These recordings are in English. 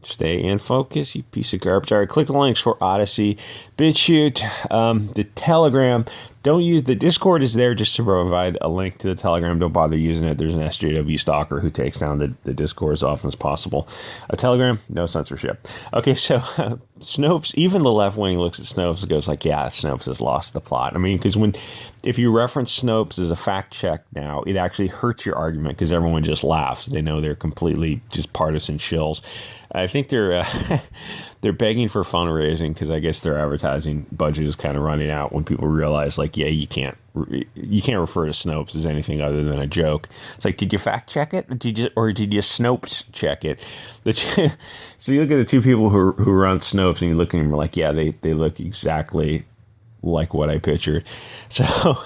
Stay in focus, you piece of garbage. All right, click the links for Odyssey, Bit Chute, the Telegram. Don't use the Discord is there just to provide a link to the Telegram. Don't bother using it. There's an SJW stalker who takes down the Discord as often as possible. A Telegram, no censorship. Okay, so Snopes, even the left wing looks at Snopes and goes like, yeah, Snopes has lost the plot. I mean, because if you reference Snopes as a fact check now, it actually hurts your argument because everyone just laughs. They know they're completely just partisan shills. I think they're begging for fundraising because I guess their advertising budget is kind of running out when people realize, like, yeah, you can't refer to Snopes as anything other than a joke. It's like, did you fact check it, or did you Snopes check it? So you look at the two people who run Snopes and you look at them like, yeah, they look exactly like what I pictured. So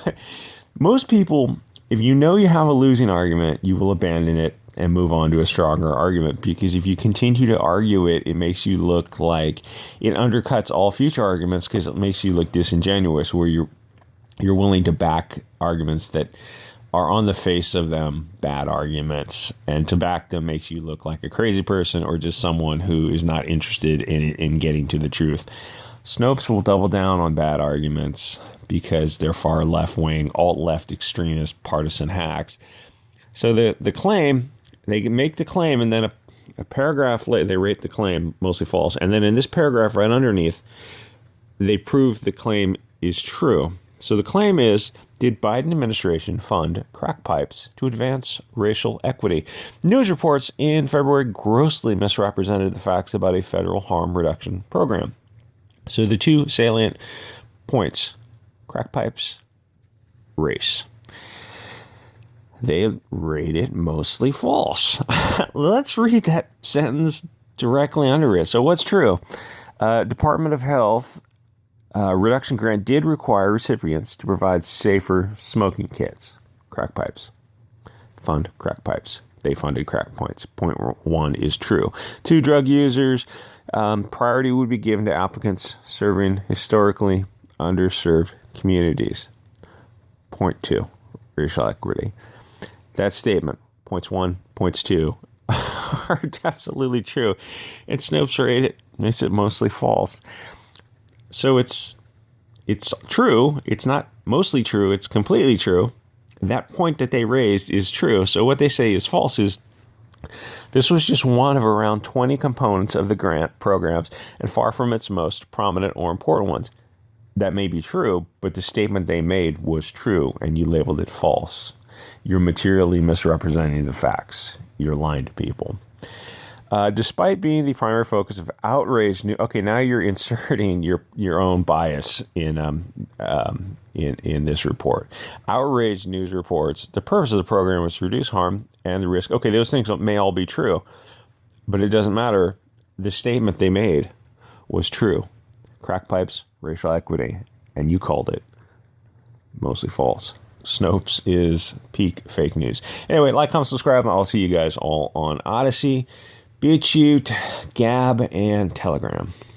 most people, if you know you have a losing argument, you will abandon it and move on to a stronger argument, because if you continue to argue it, it makes you look like it undercuts all future arguments because it makes you look disingenuous, where you're willing to back arguments that are on the face of them bad arguments, and to back them makes you look like a crazy person or just someone who is not interested in getting to the truth. Snopes will double down on bad arguments because they're far left-wing, alt-left extremist partisan hacks. So the claim, they make the claim, and then a paragraph later, they rate the claim mostly false. And then in this paragraph right underneath, they prove the claim is true. So the claim is, did Biden administration fund crack pipes to advance racial equity? News reports in February grossly misrepresented the facts about a federal harm reduction program. So the two salient points, crack pipes, race. They rate it mostly false. Let's read that sentence directly under it. So what's true? Department of Health reduction grant did require recipients to provide safer smoking kits. Crack pipes. Fund crack pipes. They funded crack points. Point 1 is true. 2, drug users. Priority would be given to applicants serving historically underserved communities. Point 2, racial equity. That statement, points 1, points 2, are absolutely true. And Snopes rate it makes it mostly false. So it's true. It's not mostly true. It's completely true. That point that they raised is true. So what they say is false is this was just one of around 20 components of the grant programs and far from its most prominent or important ones. That may be true, but the statement they made was true and you labeled it false. You're materially misrepresenting the facts. You're lying to people. Despite being the primary focus of outraged news, okay, now you're inserting your own bias in this report. Outraged news reports. The purpose of the program was to reduce harm and the risk. Okay, those things may all be true, but it doesn't matter. The statement they made was true. Crack pipes, racial equity, and you called it mostly false. Snopes is peak fake news. Anyway, like, comment, subscribe, and I'll see you guys all on Odyssey, Bit Chute, Gab, and Telegram.